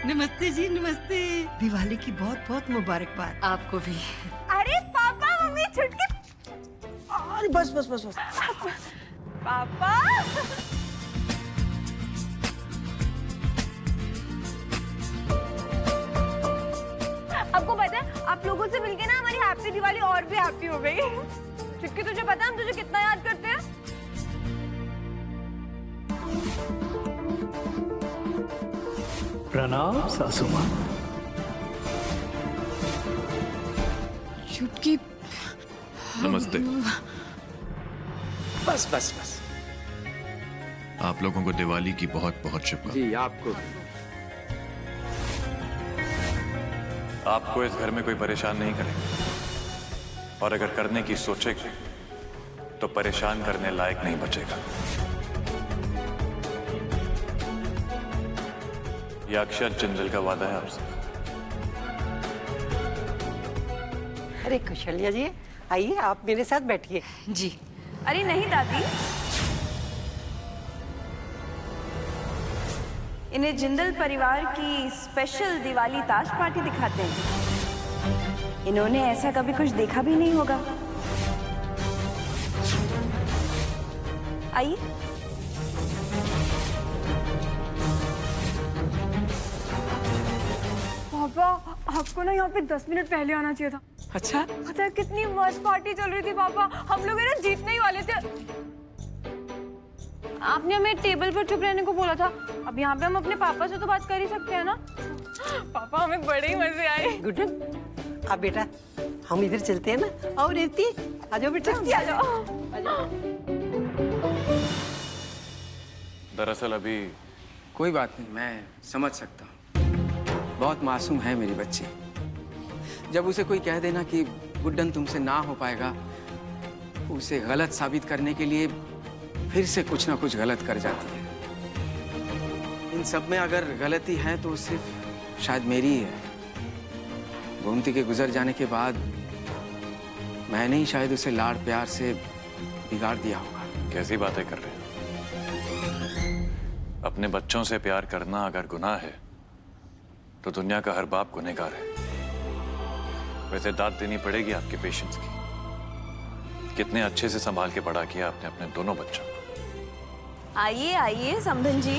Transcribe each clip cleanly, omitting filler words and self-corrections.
नमस्ते जी, नमस्ते। दिवाली की बहुत बहुत मुबारकबाद। आपको भी। अरे पापा मम्मी छुटकी। अरे बस बस बस बस। पापा आपको पता है आप लोगों से मिलके ना हमारी हैप्पी दिवाली और भी हैप्पी हो गई। छुटकी तुझे पता है हम तुझे कितना याद करते हैं। प्रणाम सासू माँ। चुटकी। नमस्ते। बस बस बस। आप लोगों को दिवाली की बहुत बहुत शुभकामनाएं। जी आपको। आपको इस घर में कोई परेशान नहीं करेगा, और अगर करने की सोचेगा तो परेशान करने लायक नहीं बचेगा। यह अक्षर जिंदल का वादा है आपसे। अरे कौशल्या जी, आइए आप मेरे साथ बैठिए। जी। अरे नहीं दादी, इन्हें जिंदल परिवार की स्पेशल दिवाली ताश पार्टी दिखाते हैं। इन्होंने ऐसा कभी कुछ देखा भी नहीं होगा। आइए। पापा आपको ना यहाँ पे 10 मिनट पहले आना चाहिए था। अच्छा, पता है कितनी मस्त पार्टी चल रही थी पापा, हम लोग है ना जीतने ही वाले थे। आपने हमें टेबल पर चुप रहने को बोला था। अब यहाँ पे हम अपने पापा से तो बात कर ही सकते हैं ना। पापा हमें बड़े ही मजे आए। गुड्डन आप बेटा, हम इधर चलते हैं ना। और रेवती आ जाओ बेटा। आ जाओ। दरअसल अभी कोई बात नहीं, मैं समझ सकता हूँ। बहुत मासूम है मेरी बच्ची। जब उसे कोई कह देना कि गुड्डन तुमसे ना हो पाएगा, उसे गलत साबित करने के लिए फिर से कुछ ना कुछ गलत कर जाती है। इन सब में अगर गलती है तो सिर्फ शायद मेरी ही है। गोमती के गुजर जाने के बाद मैंने ही शायद उसे लाड़ प्यार से बिगाड़ दिया होगा। कैसी बातें कर रहे हैं? अपने बच्चों से प्यार करना अगर गुनाह है तो दुनिया का हर बाप गुनहगार है। वैसे दाद देनी पड़ेगी आपके पेशेंस की। कितने अच्छे से संभाल के बड़ा किया आपने अपने दोनों बच्चों को। आइए आइए समधन जी,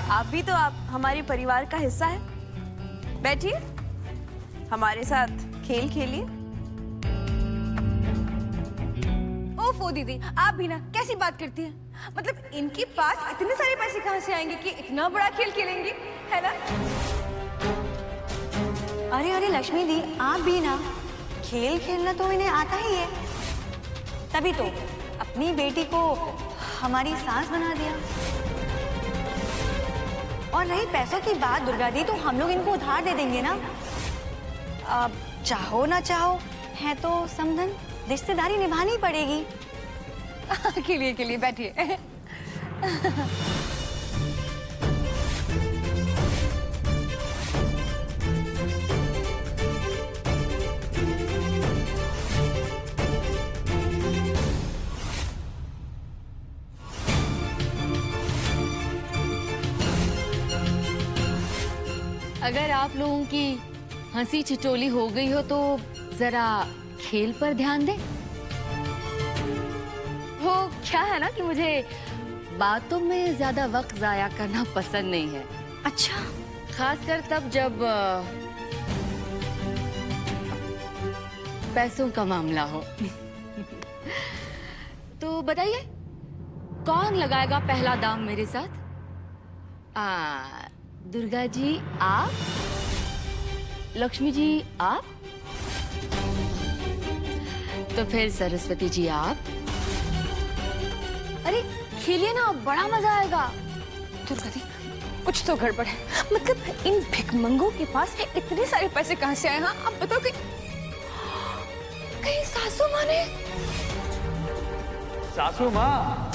आप भी तो आप हमारे परिवार का हिस्सा है। बैठिए, हमारे साथ खेल खेलिए। ओफो दीदी, आप भी ना कैसी बात करती हैं? मतलब इनके पास इतने सारे पैसे कहाँ से आएंगे कि इतना बड़ा खेल खेलेंगी, है ना? अरे अरे लक्ष्मी दी, आप भी ना, खेल खेलना तो इन्हें आता ही है। तभी तो अपनी बेटी को हमारी सास बना दिया। और रही पैसों की बात दुर्गा दी, तो हम लोग इनको उधार दे देंगे ना। अब चाहो ना चाहो है तो समधन, रिश्तेदारी निभानी पड़ेगी। खेलिए बैठिए। अगर आप लोगों की हंसी छिचोली हो गई हो तो जरा खेल पर ध्यान दें। वो क्या है ना कि मुझे बातों में ज्यादा वक्त जाया करना पसंद नहीं है। अच्छा, खासकर तब जब पैसों का मामला हो। तो बताइए, कौन लगाएगा पहला दाम मेरे साथ? दुर्गा जी आप, लक्ष्मी जी आप, तो फिर सरस्वती जी आप। अरे खेलिए ना, बड़ा मजा आएगा। दुर्गा दी, कुछ तो गड़बड़ है। मतलब इन भिखमंगों के पास इतने सारे पैसे कहाँ से आए? हाँ आप बताओ कि कहीं सासू माँ ने? सासू माँ,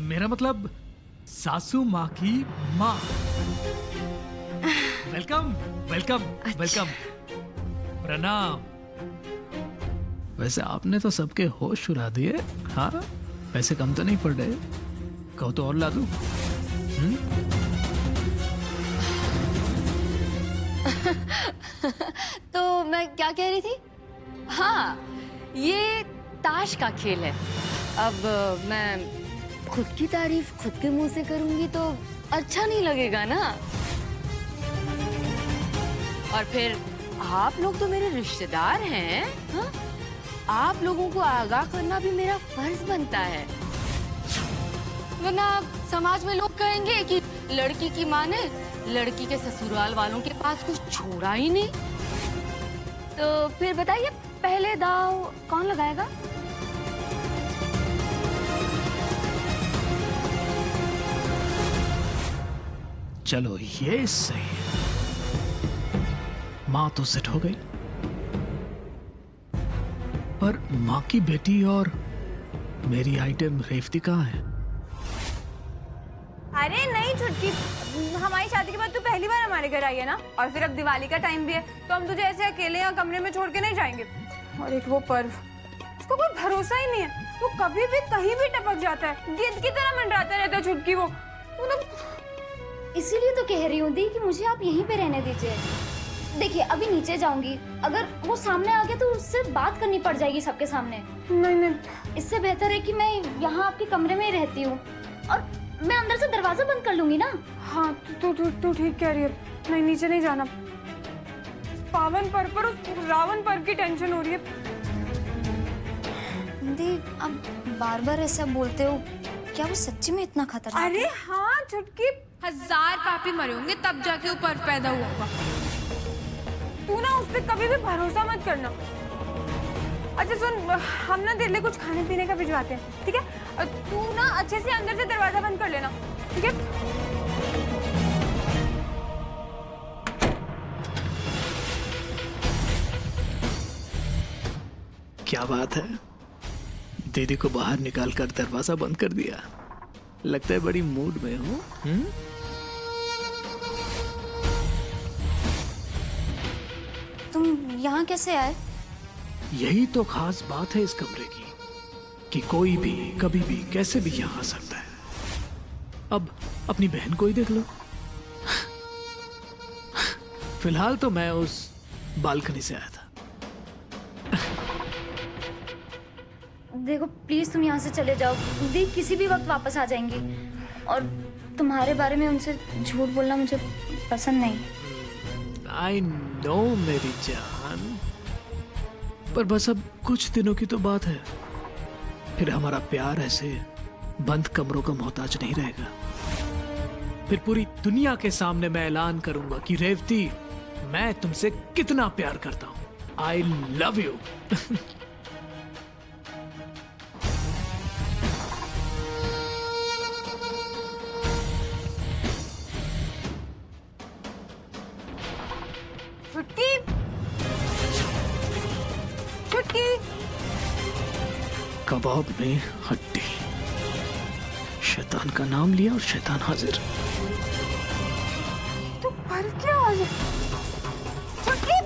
मेरा मतलब सासू माँ की माँ। Welcome welcome welcome. प्रणाम। वैसे आपने तो सबके होश उड़ा दिए। हाँ, पैसे कम तो नहीं पड़ रहे? कहो तो और ला दूं। तो मैं क्या कह रही थी? हाँ, ये ताश का खेल है। अब मैं खुद की तारीफ खुद के मुंह से करूंगी तो अच्छा नहीं लगेगा ना। और फिर आप लोग तो मेरे रिश्तेदार हैं, हाँ? आप लोगों को आगाह करना भी मेरा फर्ज बनता है, वरना समाज में लोग कहेंगे कि लड़की की माँ ने लड़की के ससुराल वालों के पास कुछ छोड़ा ही नहीं। तो फिर बताइए, पहले दाव कौन लगाएगा? चलो ये सही है। माँ तो सेट हो गई, पर माँ की बेटी और मेरी आइटम रेवती कहाँ है? अरे नहीं छुटकी, हमारी शादी के बाद तू पहली बार हमारे घर आई है ना, और फिर अब दिवाली का टाइम भी है, तो हम तुझे ऐसे अकेले यहाँ कमरे में छोड़ के नहीं जाएंगे। और एक वो पर्व, उसको कोई भरोसा ही नहीं है, वो कभी भी कहीं भी टपक जाता है, गेंद की तरह मंडराता रहता है छुटकी। वो इसीलिए तो कह रही हूँ दी कि मुझे आप यहीं पे रहने दीजिए। देखिए अभी नीचे जाऊंगी, अगर वो सामने आ गया तो उससे बात करनी पड़ जाएगी सबके सामने। नहीं, इससे बेहतर है कि मैं यहाँ आपके कमरे में ही रहती हूँ, और मैं अंदर से दरवाजा बंद कर लूंगी ना। हाँ तू ठीक कह रही है। नहीं, नीचे नहीं जाना। पावन पर्व पर उस रावण पर्व की टेंशन हो रही है। दी अब बार बार ऐसा बोलते हो, क्या वो सच्ची में इतना खतरनाक? अरे हाँ छुटकी, 1000 पापी मरे होंगे तब जाके वो पर्व पैदा हुआ होगा। तू ना उस पर कभी भी भरोसा मत करना। अच्छा सुन, हम ना तेरे लिए कुछ खाने पीने का भिजवाते हैं, ठीक है? तू ना अच्छे से अंदर से दरवाजा बंद कर लेना, ठीक है? क्या बात है, दीदी को बाहर निकाल कर दरवाजा बंद कर दिया। लगता है बड़ी मूड में हो। तुम यहाँ कैसे आए? यही तो खास बात है इस कमरे की, कि कोई भी कभी भी कैसे भी यहाँ आ सकता है। अब अपनी बहन को ही देख लो। फिलहाल तो मैं उस बालकनी से आया था। देखो प्लीज तुम यहाँ से चले जाओ, दी किसी भी वक्त वापस आ जाएंगी, और तुम्हारे बारे में उनसे झूठ बोलना मुझे पसंद नहीं। आई नो मेरी जान, पर बस अब कुछ दिनों की तो बात है, फिर हमारा प्यार ऐसे बंद कमरों का मोहताज नहीं रहेगा। फिर पूरी दुनिया के सामने मैं ऐलान करूंगा कि रेवती, मैं तुमसे कितना प्यार करता हूं। I love you. छुटकी कबाब में हड्डी। शैतान का नाम लिया और शैतान हाजिर। तो पर क्या आवाज है? छुटकी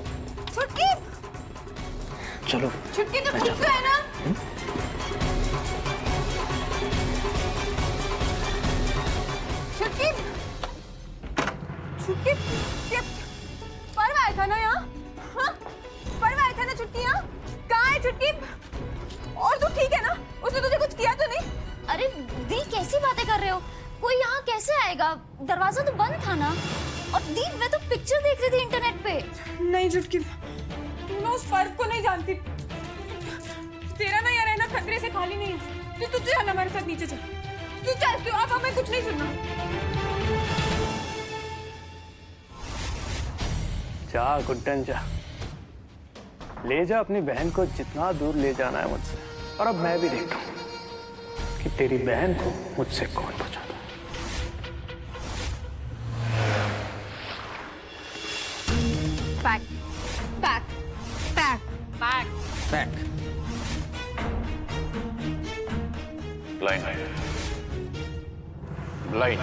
चलो छुटकी तो ठीक तो है ना? छुटकी क्या पर्व आया था ना यहाँ? हाँ? पर्व आया था ना छुटकी यहाँ? कहाँ है छुटकी? और तू ठीक है ना? उसने तुझे कुछ किया तो नहीं? अरे दी कैसी बातें कर रहे हो? कोई यहाँ कैसे आएगा? दरवाजा तो बंद था ना। और दी मैं तो पिक्चर देख रही थी इंटरनेट पे। नहीं छुटकी, तू ना उस पर्व को नहीं जानती। तेरा ना यहाँ रहना खतरे से खाली नहीं है। तू चल हमारे साथ नीचे चल। तू चल, तू अब हमें कुछ नहीं सुनना। जा गुड्डन जा, ले जा अपनी बहन को जितना दूर ले जाना है मुझसे। और अब मैं भी देखता हूँ कि तेरी बहन को मुझसे कौन बचाता है। Pack pack pack pack pack. Line.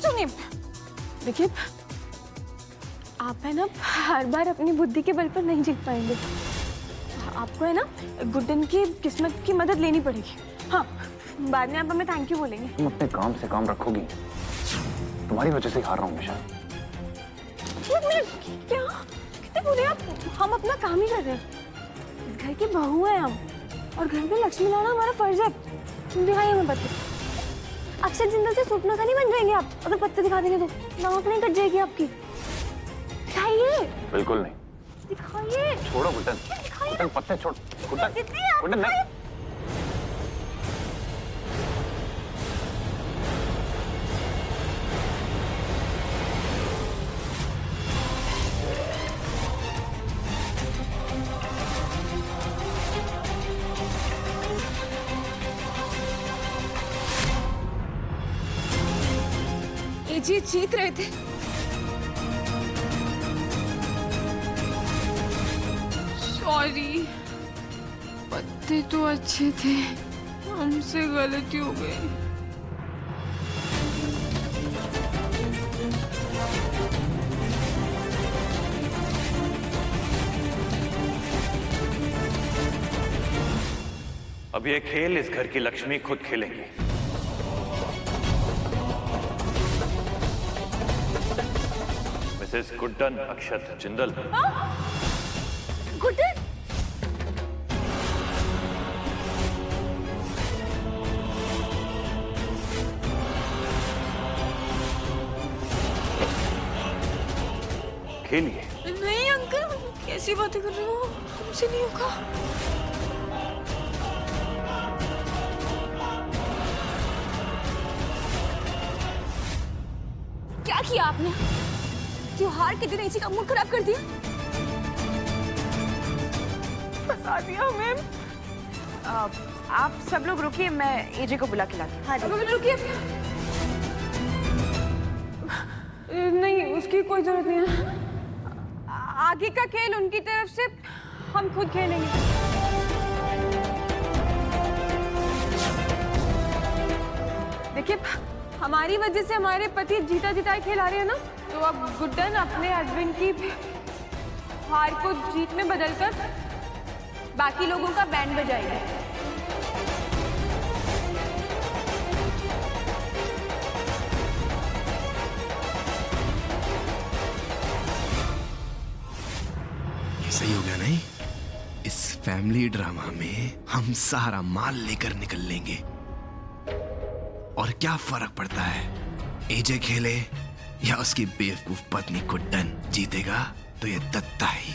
सुनिए, देखिए, आप है ना हर बार अपनी बुद्धि के बल पर नहीं जीत पाएंगे। आपको है ना गुड्डन की किस्मत की मदद लेनी पड़ेगी। हाँ, बाद में आप हमें थैंक यू बोलेंगे। तुम अपने काम से काम रखोगी, तुम्हारी वजह से हार रहा हूँ हमेशा। क्या कितने बुरे आप, हम अपना काम ही कर रहे हैं। इस घर की बहू है हम, और घर में लक्ष्मी लाना हमारा फर्ज है। दिखाइए हमें पत्ते। अक्षर जिंदल से स्वप्न का नहीं बन जाएंगे आप अगर पत्ते दिखा देंगे तो। नाक नहीं कट जाएगी आपकी। दिखाइए। बिल्कुल नहीं। दिखाइए। छोड़ो गुड्डन, गुड्डन पत्ते छोड़। गुड्डन, गुड्डन नहीं। जी जीत रहे थे। सॉरी, पत्ते तो अच्छे थे, हमसे गलती हो गई। अब ये खेल इस घर की लक्ष्मी खुद खेलेंगी। मिसेस गुड्डन अक्षत जिंदल। गुड्डन? खेलिए। नहीं अंकल, कैसी बातें कर रहे हो, हमसे नहीं होगा। क्या किया आपने? त्योहार के दिन एजी का मूड खराब कर दिया। फंसा दिया मैम। आप सब लोग रुकिए, मैं एजे को बुला के लाती हूँ। हाँ जी। रुकिए। नहीं, उसकी कोई जरूरत नहीं है। आगे का खेल उनकी तरफ से, हम खुद खेलेंगे। देखिए, हमारी वजह से हमारे पति जीता जीता खेल आ रहे हैं ना, तो अब गुड्डन अपने हस्बैंड की हार को जीत में बदलकर बाकी लोगों का बैंड बजाएगी। सही हो गया नहीं? इस फैमिली ड्रामा में हम सारा माल लेकर निकल लेंगे। और क्या फर्क पड़ता है, एजे खेले या उसकी बेवकूफ पत्नी गुड्डन, जीतेगा तो ये दत्ता ही।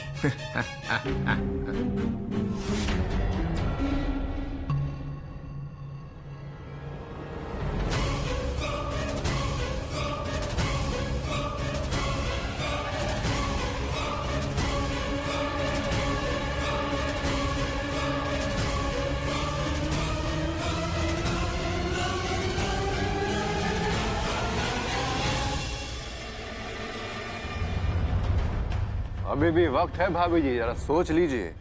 अभी भी वक्त है भाभी जी, जरा सोच लीजिए।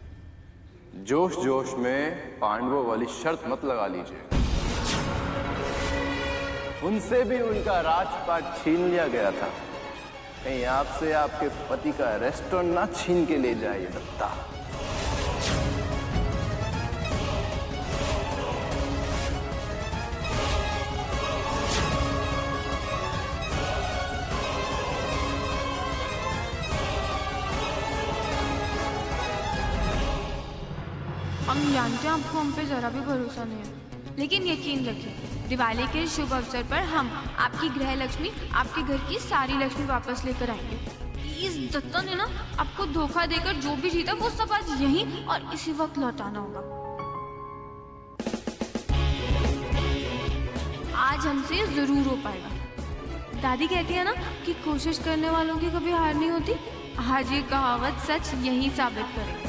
जोश जोश में पांडवों वाली शर्त मत लगा लीजिए। उनसे भी उनका राजपाट छीन लिया गया था, कहीं आपसे आपके पति का रेस्टोरेंट ना छीन के ले जाए दत्ता। हम जानते हैं आपको हम पे जरा भी भरोसा नहीं है, लेकिन यकीन रखिए दिवाली के शुभ अवसर पर हम आपकी गृह लक्ष्मी, आपके घर की सारी लक्ष्मी वापस लेकर आएंगे। प्लीज दत्ता ने ना आपको धोखा देकर जो भी जीता वो सब आज यहीं और इसी वक्त लौटाना होगा। आज हमसे जरूर हो पाएगा। दादी कहती है ना कि कोशिश करने वालों की कभी हार नहीं होती। आज ये कहावत सच यही साबित करेगी।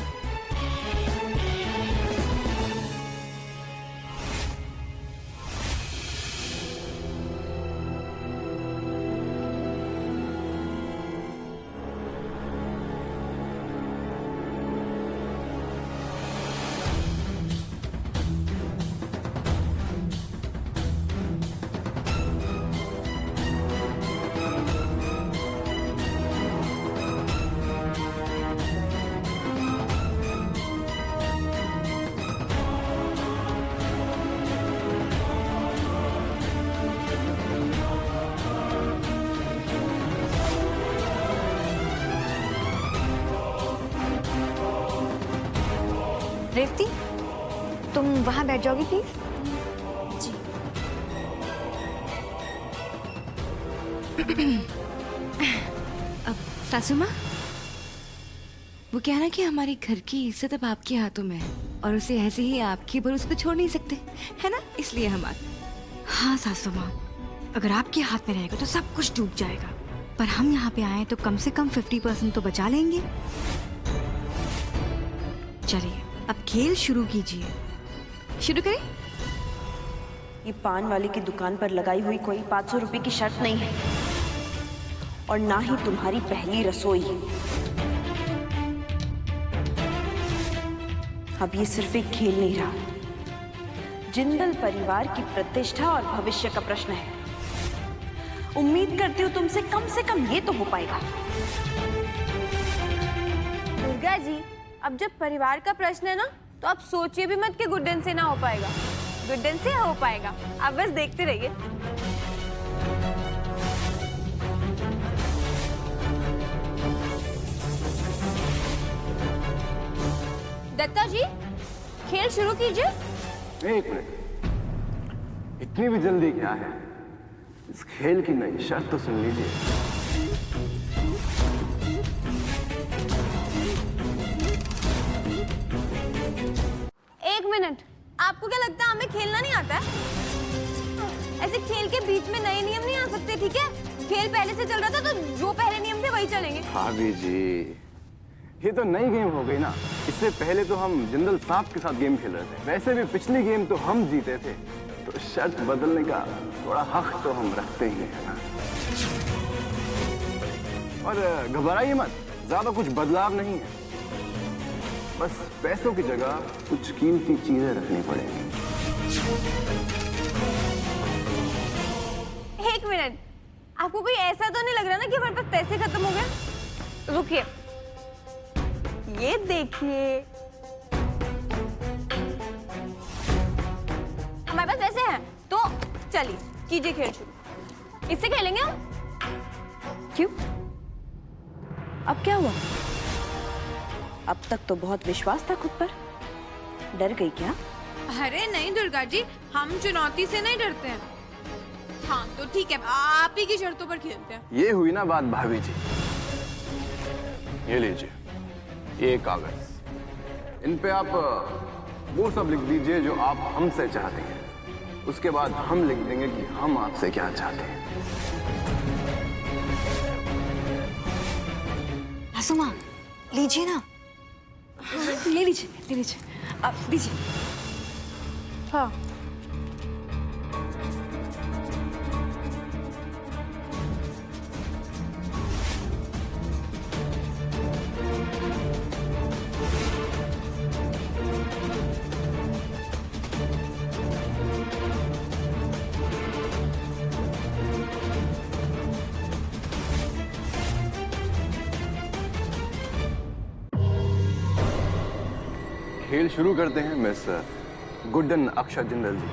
रेवती, तुम वहां बैठ जाओगी प्लीज? अब सासू माँ, वो क्या ना कि हमारी घर की इज्जत अब आपके हाथों में है और उसे ऐसे ही आपके भरोसे पे छोड़ नहीं सकते, है ना? इसलिए हाँ सासू माँ, अगर आपके हाथ में रहेगा तो सब कुछ डूब जाएगा, पर हम यहाँ पे आए तो कम से कम 50% तो बचा लेंगे। चलिए अब खेल शुरू कीजिए। शुरू करें? ये पान वाले की दुकान पर लगाई हुई कोई 500 रुपए की शर्त नहीं है, और ना ही तुम्हारी पहली रसोई। अब ये सिर्फ एक खेल नहीं रहा, जिंदल परिवार की प्रतिष्ठा और भविष्य का प्रश्न है। उम्मीद करती हूँ तुमसे कम ये तो हो पाएगा। दुर्गा जी, अब जब परिवार का प्रश्न है ना, तो आप सोचिए भी मत कि गुड्डन से ना हो पाएगा। गुड्डन से हो पाएगा, आप बस देखते रहिए। दत्ता जी, खेल शुरू कीजिए। एक मिनट, इतनी भी जल्दी क्या है? इस खेल की नई शर्त तो सुन लीजिए। एक मिनट, आपको क्या लगता है हमें खेलना नहीं आता है? ऐसे खेल के बीच में नए नियम नहीं आ सकते, ठीक है? खेल पहले से चल रहा था तो जो पहले नियम थे वही चलेंगे। भाभी जी, ये तो नई गेम हो गई ना। इससे पहले तो हम जिंदल साहब के साथ गेम खेल रहे थे। वैसे भी पिछली गेम तो हम जीते थे, तो शर्त बदलने का थोड़ा हक तो हम रखते ही हैं ना। और घबराइए मत, ज्यादा कुछ बदलाव नहीं है। बस पैसों की जगह कुछ कीमती चीजें रखनी पड़ेंगी। एक मिनट, आपको कोई ऐसा तो नहीं लग रहा ना कि हमारे पास पैसे खत्म हो गए? रुकिए, ये देखिए, हमारे पास पैसे हैं, तो चलिए कीजिए खेल शुरू। इससे खेलेंगे हम। क्यों? अब क्या हुआ? अब तक तो बहुत विश्वास था खुद पर, डर गई क्या? अरे नहीं दुर्गा जी, हम चुनौती से नहीं डरते हैं। हाँ तो ठीक है, आप ही की शर्तों पर खेलते हैं। ये हुई ना बात भाभी जी। ये लीजिए, ये कागज, इन पे आप वो सब लिख दीजिए जो आप हमसे चाहते हैं। उसके बाद हम लिख देंगे कि हम आपसे क्या चाहते हैं। आसुमा, लीजिए ना। ले लीजिए, अब दीजिए। हाँ, खेल शुरू करते हैं मिस गुड्डन अक्षय जिंदल जी।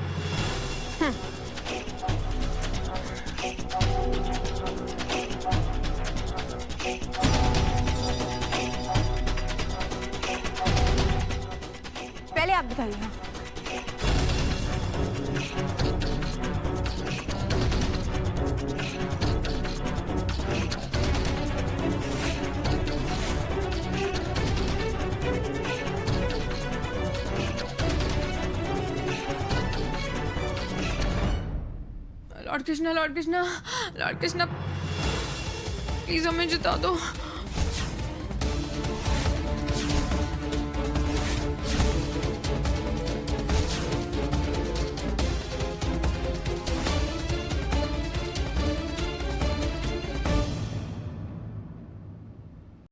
पहले आप बताइए। Lord Krishna, Lord Krishna, Lord Krishna, please हमें जिता दो।